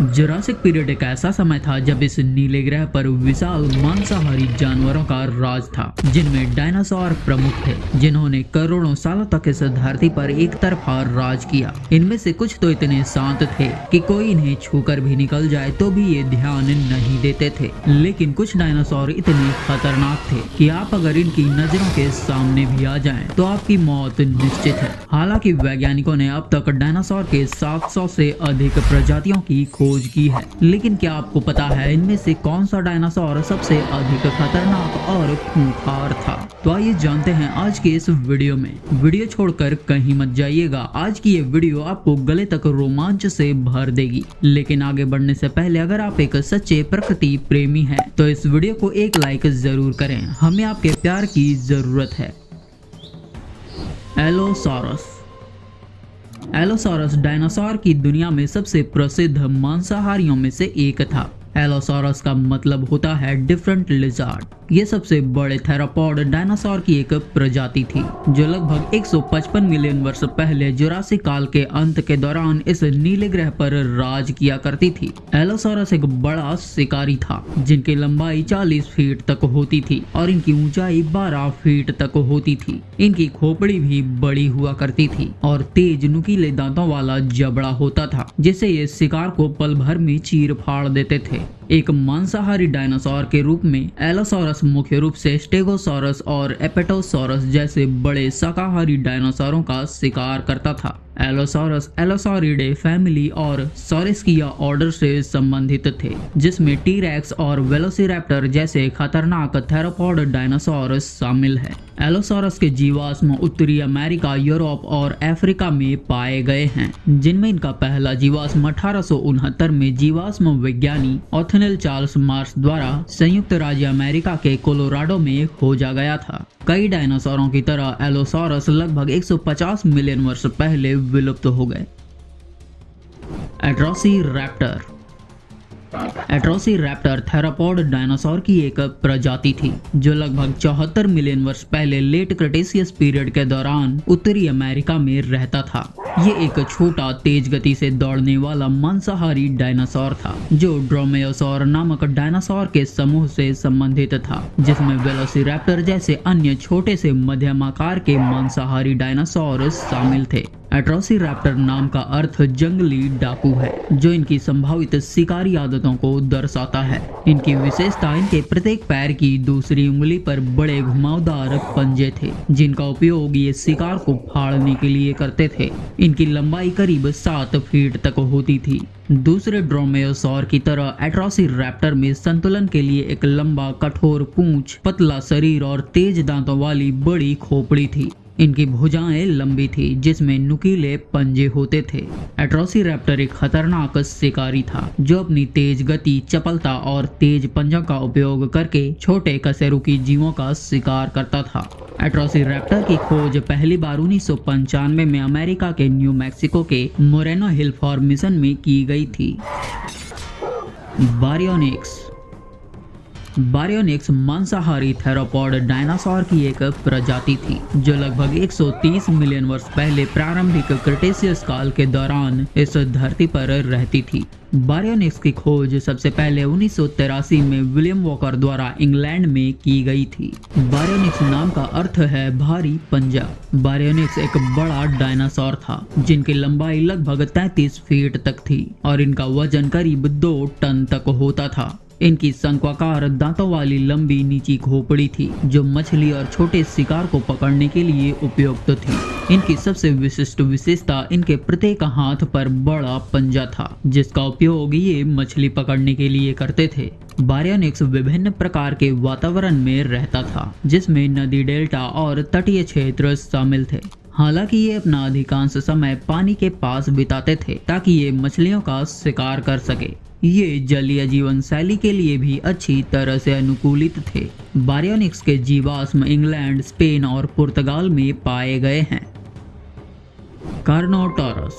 Jurassic period एक ऐसा समय था जब इस नीले ग्रह पर विशाल मांसाहारी जानवरों का राज था, जिनमें डायनासोर प्रमुख थे, जिन्होंने करोड़ों सालों तक इस धरती पर एक तरफा राज किया। इनमें से कुछ तो इतने शांत थे कि कोई इन्हें छूकर भी निकल जाए तो भी ये ध्यान नहीं देते थे, लेकिन कुछ डायनासोर इतने खतरनाक थे कि आप अगर इनकी नजरों के सामने भी आ जाएं तो आपकी मौत निश्चित है। हालांकि वैज्ञानिकों ने अब तक डायनासोर के 700 से अधिक प्रजातियों की खोज की है, लेकिन क्या आपको पता है इनमें से कौन सा डायनासोर सबसे अधिक खतरनाक और खूंखार था? तो आइए जानते हैं आज के इस वीडियो में। वीडियो छोड़कर कहीं मत जाइएगा, आज की ये वीडियो आपको गले तक रोमांच से भर देगी। लेकिन आगे बढ़ने से पहले अगर आप एक सच्चे प्रकृति प्रेमी हैं तो इस वीडियो को एक लाइक जरूर करें, हमें आपके प्यार की जरूरत है। एलोसॉरस। एलोसॉरस डायनासोर की दुनिया में सबसे प्रसिद्ध मांसाहारियों में से एक था। एलोसॉरस का मतलब होता है डिफरेंट लिजार्ड। ये सबसे बड़े थेरापॉड डायनासोर की एक प्रजाति थी जो लगभग 155 मिलियन वर्ष पहले जुरासिक काल के अंत के दौरान इस नीले ग्रह पर राज किया करती थी। एलोसॉरस एक बड़ा शिकारी था जिनकी लंबाई 40 फीट तक होती थी और इनकी ऊंचाई 12 फीट तक होती थी। इनकी खोपड़ी भी बड़ी हुआ करती थी और तेज नुकीले दांतों वाला जबड़ा होता था, जिससे ये शिकार को पल भर में चीर फाड़ देते थे। एक मांसाहारी डायनासोर के रूप में एलोसॉरस मुख्य रूप से स्टेगोसॉरस और एपेटोसॉरस जैसे बड़े शाकाहारी डायनासोरों का शिकार करता था। एलोसॉरस एलोसॉरिडे फैमिली और सॉरेस्किया ऑर्डर से संबंधित थे, जिसमें टीरेक्स और वेलोसिरैप्टर जैसे खतरनाक थेरोपॉड डायनासोर शामिल हैं। एलोसॉरस के जीवाश्म उत्तरी अमेरिका, यूरोप और अफ्रीका में पाए गए हैं, जिनमें इनका पहला जीवाश्म 1869 में जीवाश्म विज्ञानी ऑथनिल चार्ल्स मार्श द्वारा संयुक्त राज्य अमेरिका के कोलोराडो में खोजा गया था। कई डायनासोरों की तरह एलोसॉरस लगभग 150 मिलियन वर्ष पहले विलुप्त हो गए। एट्रोसिरैप्टर। एट्रोसिरैप्टर थेरापॉड डायनासोर की एक प्रजाति थी जो लगभग 74 मिलियन वर्ष पहले लेट क्रेटेशियस पीरियड के दौरान उत्तरी अमेरिका में रहता था। ये एक छोटा तेज गति से दौड़ने वाला मांसाहारी डायनासोर था जो ड्रोमेयोसौर नामक डायनासोर के समूह से संबंधित था, जिसमें वेलोसिरैप्टर जैसे अन्य छोटे से मध्यम आकार के मांसाहारी डायनासोर शामिल थे। एट्रोसिरैप्टर नाम का अर्थ जंगली डाकू है, जो इनकी संभावित शिकारी आदतों को दर्शाता है। इनकी विशेषता इनके प्रत्येक पैर की दूसरी उंगली पर बड़े घुमावदार पंजे थे, जिनका उपयोग ये शिकार को फाड़ने के लिए करते थे। इनकी लंबाई करीब 7 फीट तक होती थी। दूसरे ड्रोमेयोसौर की तरह एट्रोसिरैप्टर में संतुलन के लिए एक लंबा कठोर पूंछ, पतला शरीर और तेज दांतों वाली बड़ी खोपड़ी थी। इनकी भुजाएं लंबी थी जिसमें नुकीले पंजे होते थे। एट्रोसिरैप्टर एक खतरनाक शिकारी था जो अपनी तेज गति, चपलता और तेज पंजों का उपयोग करके छोटे कशेरुकी जीवों का शिकार करता था। एट्रोसिरैप्टर की खोज पहली बार 1995 में अमेरिका के न्यू मैक्सिको के मोरेनो हिल फॉर्मेशन में की गई थी। बारियोनिक्स। बारियोनिक्स मांसाहारी थेरोपॉड डायनासोर की एक प्रजाति थी जो लगभग 130 मिलियन वर्ष पहले प्रारंभिक क्रेटेशियस काल के दौरान इस धरती पर रहती थी। बारियोनिक्स की खोज सबसे पहले 1983 में विलियम वॉकर द्वारा इंग्लैंड में की गई थी। बारियोनिक्स नाम का अर्थ है भारी पंजा। बारियोनिक्स एक बड़ा डायनासोर था जिनकी लंबाई लगभग 33 फीट तक थी और इनका वजन करीब 2 टन तक होता था। इनकी शंक्वाकार दांतों वाली लंबी नीची खोपड़ी थी जो मछली और छोटे शिकार को पकड़ने के लिए उपयुक्त थी। इनकी सबसे विशिष्ट विशेषता इनके प्रत्येक हाथ पर बड़ा पंजा था जिसका उपयोग ये मछली पकड़ने के लिए करते थे। बारियोनिक्स विभिन्न प्रकार के वातावरण में रहता था जिसमें नदी, डेल्टा और तटीय क्षेत्र शामिल थे। हालांकि ये अपना अधिकांश समय पानी के पास बिताते थे ताकि ये मछलियों का शिकार कर सके। ये जलीय जीवन शैली के लिए भी अच्छी तरह से अनुकूलित थे। बारियोनिक्स के जीवाश्म इंग्लैंड, स्पेन और पुर्तगाल में पाए गए हैं। कार्नोटोरस।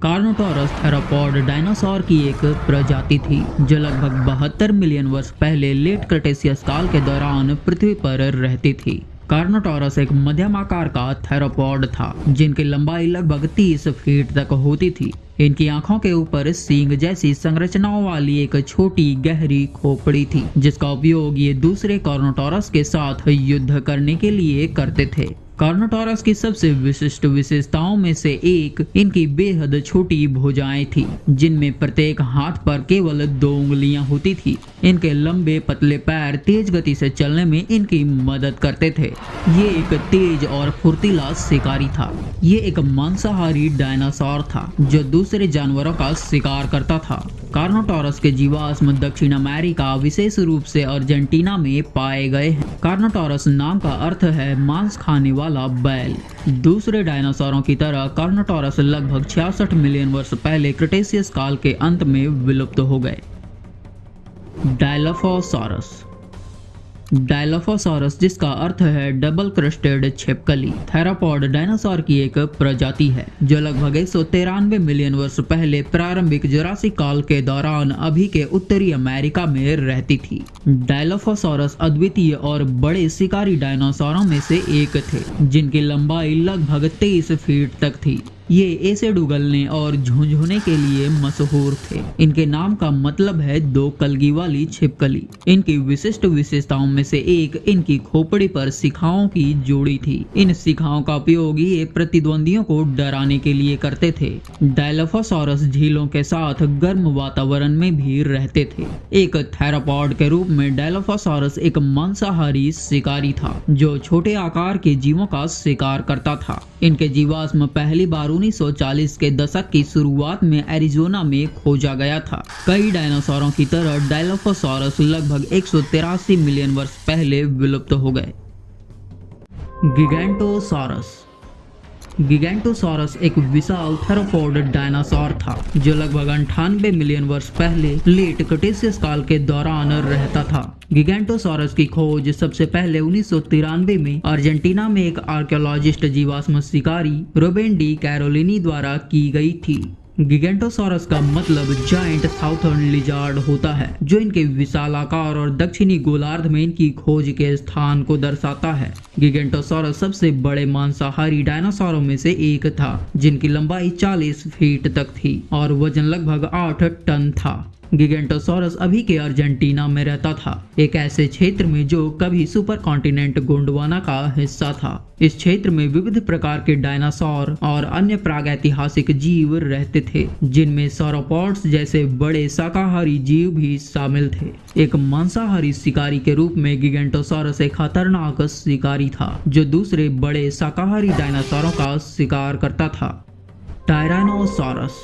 कार्नोटोरस थेरोपॉड डायनासोर की एक प्रजाति थी जो लगभग 72 मिलियन वर्ष पहले लेट क्रेटेशियस काल के दौरान पृथ्वी पर रहती थी। कार्नोटोरस एक मध्यम आकार का थेरोपॉड था जिनकी लंबाई लगभग 30 फीट तक होती थी। इनकी आंखों के ऊपर सींग जैसी संरचनाओं वाली एक छोटी गहरी खोपड़ी थी जिसका उपयोग ये दूसरे कार्नोटोरस के साथ युद्ध करने के लिए करते थे। कार्नोटोरस की सबसे विशिष्ट विशेषताओं में से एक इनकी बेहद छोटी भुजाएं थी जिनमें प्रत्येक हाथ पर केवल 2 उंगलियां होती थी। इनके लंबे पतले पैर तेज गति से चलने में इनकी मदद करते थे। ये एक तेज और फुर्तीला शिकारी था। ये एक मांसाहारी डायनासोर था जो दूसरे जानवरों का शिकार करता था। कार्नोटोरस के जीवाश्म दक्षिण अमेरिका विशेष रूप से अर्जेंटीना में पाए गए हैं। कार्नोटोरस नाम का अर्थ है मांस खाने वाला बैल। दूसरे डायनासोरों की तरह कार्नोटोरस लगभग 66 मिलियन वर्ष पहले क्रिटेशियस काल के अंत में विलुप्त हो गए। डायलोफोसॉरस। डायलोफोसॉरस जिसका अर्थ है डबल क्रस्टेड छिपकली थेरोपॉड डायनासोर की एक प्रजाति है जो लगभग 193 मिलियन वर्ष पहले प्रारंभिक जुरासिक काल के दौरान अभी के उत्तरी अमेरिका में रहती थी। डायलोफोसॉरस अद्वितीय और बड़े शिकारी डायनासोरों में से एक थे जिनकी लंबाई लगभग 23 फीट तक थी। ये एसिड उगलने और झुंझुने के लिए मशहूर थे। इनके नाम का मतलब है 2 कलगी वाली छिपकली। इनकी विशिष्ट विशेषताओं में से एक इनकी खोपड़ी पर शिखाओं की जोड़ी थी। इन शिखाओं का उपयोग ये प्रतिद्वंदियों को डराने के लिए करते थे। डायलोफोसॉरस झीलों के साथ गर्म वातावरण में भी रहते थे। एक थेरोपॉड के रूप में डायलोफोसॉरस एक मांसाहारी शिकारी था जो छोटे आकार के जीवों का शिकार करता था। इनके जीवाश्म पहली बार 1940 के दशक की शुरुआत में एरिजोना में खोजा गया था। कई डायनासोरों की तरह डायलोफोसॉरस लगभग 183 मिलियन वर्ष पहले विलुप्त हो गए। गिगैंटोसॉरस। गिगैंटोसॉरस एक विशाल थेरोपॉड डायनासोर था जो लगभग 98 मिलियन वर्ष पहले लेट क्रिटेशियस काल के दौरान रहता था। गिगैंटोसॉरस की खोज सबसे पहले 1993 में अर्जेंटीना में एक आर्कियोलॉजिस्ट जीवाश्म शिकारी रूबेन डी कैरोलिनी द्वारा की गई थी। गिगैंटोसॉरस का मतलब जायंट साउथर्न लिजार्ड होता है जो इनके विशाल आकार और दक्षिणी गोलार्ध में इनकी खोज के स्थान को दर्शाता है। गिगैंटोसॉरस सबसे बड़े मांसाहारी डायनासोरों में से एक था जिनकी लंबाई 40 फीट तक थी और वजन लगभग 8 टन था। गिगैंटोसॉरस अभी के अर्जेंटीना में रहता था, एक ऐसे क्षेत्र में जो कभी सुपर कॉन्टिनेंट गोंडवाना का हिस्सा था। इस क्षेत्र में विविध प्रकार के डायनासोर और अन्य प्रागैतिहासिक जीव रहते थे जिनमें सौरोपॉड्स जैसे बड़े शाकाहारी जीव भी शामिल थे। एक मांसाहारी शिकारी के रूप में गिगैंटोसॉरस एक खतरनाक शिकारी था जो दूसरे बड़े शाकाहारी डायनासोरों का शिकार करता था। टायरानोसॉरस।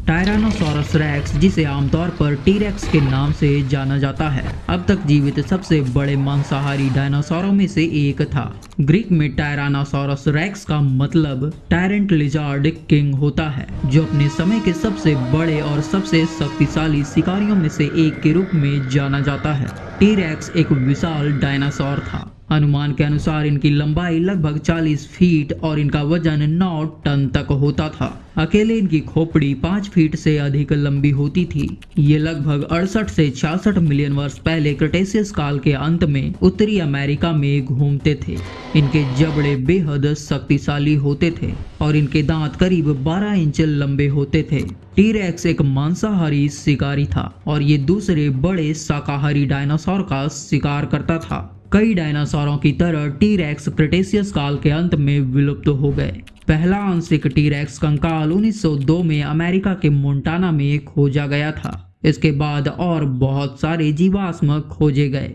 टायरानोसॉरस रेक्स जिसे आमतौर पर टी-रेक्स के नाम से जाना जाता है अब तक जीवित सबसे बड़े मांसाहारी डायनासोरों में से एक था। ग्रीक में टायरानोसॉरस रेक्स का मतलब टायरेंट लिजार्ड किंग होता है जो अपने समय के सबसे बड़े और सबसे शक्तिशाली शिकारियों में से एक के रूप में जाना जाता है। टी-रेक्स एक विशाल डायनासोर था। अनुमान के अनुसार इनकी लंबाई लगभग 40 फीट और इनका वजन 9 टन तक होता था। अकेले इनकी खोपड़ी 5 फीट से अधिक लंबी होती थी। ये लगभग 68 से 66 मिलियन वर्ष पहले क्रिटेशियस काल के अंत में उत्तरी अमेरिका में घूमते थे। इनके जबड़े बेहद शक्तिशाली होते थे और इनके दांत करीब 12 इंच लंबे होते थे। टी-रेक्स एक मांसाहारी शिकारी था और ये दूसरे बड़े शाकाहारी डायनासोर का शिकार करता था। कई डायनासोरों की तरह टी-रेक्स क्रिटेशियस काल के अंत में विलुप्त हो गए। पहला आंशिक टी-रेक्स कंकाल 1902 में अमेरिका के मोंटाना में खोजा गया था। इसके बाद और बहुत सारे जीवाश्म खोजे गए।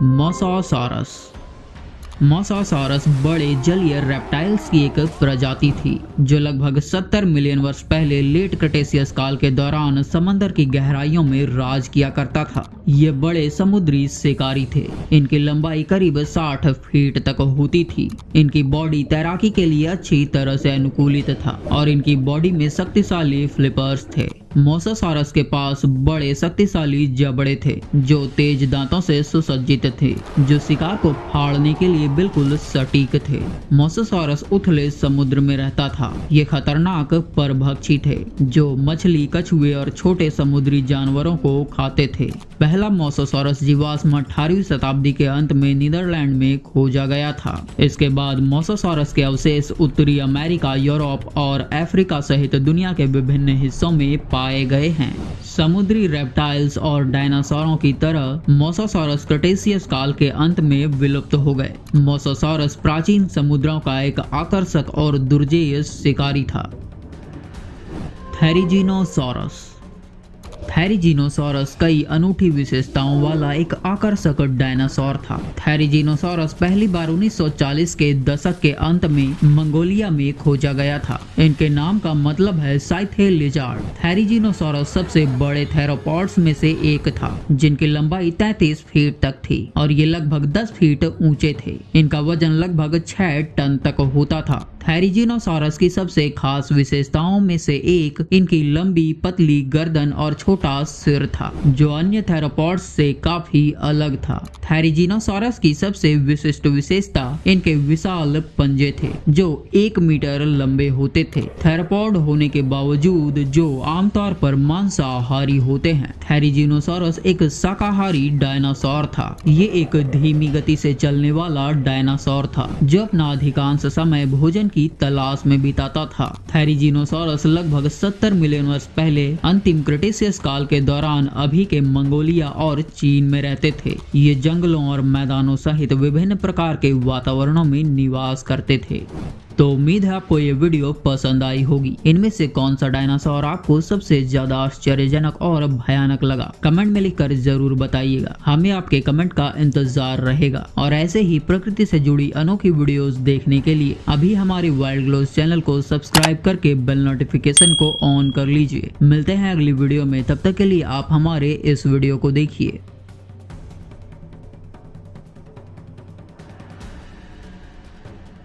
मोसासॉरस। मोसासॉरस बड़े जलीय रेप्टाइल्स की एक प्रजाति थी जो लगभग 70 मिलियन वर्ष पहले लेट क्रिटेशियस काल के दौरान समंदर की गहराइयों में राज किया करता था। ये बड़े समुद्री शिकारी थे। इनकी लंबाई करीब 60 फीट तक होती थी। इनकी बॉडी तैराकी के लिए अच्छी तरह से अनुकूलित था और इनकी बॉडी में शक्तिशाली फ्लिपर्स थे। मोसासॉरस के पास बड़े शक्तिशाली जबड़े थे जो तेज दांतों से सुसज्जित थे जो शिकार को फाड़ने के लिए बिल्कुल सटीक थे। मोसासॉरस उथले समुद्र में रहता था। ये खतरनाक परभक्षी थे जो मछली, कछुए और छोटे समुद्री जानवरों को खाते थे। पहला पहला मोसासॉरस जीवाश्म 18वीं शताब्दी के अंत में नीदरलैंड में खोजा गया था। इसके बाद मोसासॉरस के अवशेष उत्तरी अमेरिका, यूरोप और अफ्रीका सहित दुनिया के विभिन्न हिस्सों में पाए गए हैं। समुद्री रेप्टाइल्स और डायनासोरों की तरह मोसासॉरस क्रेटेशियस काल के अंत में विलुप्त हो गए। मोसासॉरस प्राचीन समुद्रों का एक आकर्षक और दुर्जेय शिकारी था। थेरिजिनोसॉरस। थेरिजिनोसॉरस कई अनूठी विशेषताओं वाला एक आकर्षक डायनासोर था। थेरिजिनोसॉरस पहली बार 1940 के दशक के अंत में मंगोलिया में खोजा गया था। इनके नाम का मतलब है साइथे लिजार्ड। थेरिजिनोसॉरस सबसे बड़े थेरोपॉड्स में से एक था, जिनकी लंबाई 33 फीट तक थी और ये लगभग 10 फीट ऊंचे थे। इनका वजन लगभग 6 टन तक होता था। थेरिजिनोसॉरस की सबसे खास विशेषताओं में से एक इनकी लंबी पतली गर्दन और छोटा सिर था, जो अन्य थेरोपॉड्स से काफी अलग था। थेरिजिनोसॉरस की सबसे विशिष्ट विशेषता इनके विशाल पंजे थे, जो 1 मीटर लंबे होते थे। थेरोपॉड होने के बावजूद जो आमतौर पर मांसाहारी होते हैं, थेरिजिनोसॉरस एक शाकाहारी डायनासोर था। ये एक धीमी गति से चलने वाला डायनासोर था, जो अपना अधिकांश समय भोजन की तलाश में बिताता था। थेरिजिनोसॉरस लगभग 70 मिलियन वर्ष पहले अंतिम क्रेटेशियस काल के दौरान अभी के मंगोलिया और चीन में रहते थे। ये जंगलों और मैदानों सहित विभिन्न प्रकार के वातावरणों में निवास करते थे। तो उम्मीद है आपको ये वीडियो पसंद आई होगी। इनमें से कौन सा डायनासोर आपको सबसे ज्यादा आश्चर्यजनक और भयानक लगा, कमेंट में लिखकर जरूर बताइएगा। हमें आपके कमेंट का इंतजार रहेगा और ऐसे ही प्रकृति से जुड़ी अनोखी वीडियोस देखने के लिए अभी हमारे वाइल्ड ग्लोस चैनल को सब्सक्राइब करके बेल नोटिफिकेशन को ऑन कर लीजिए। मिलते हैं अगली वीडियो में, तब तक के लिए आप हमारे इस वीडियो को देखिए।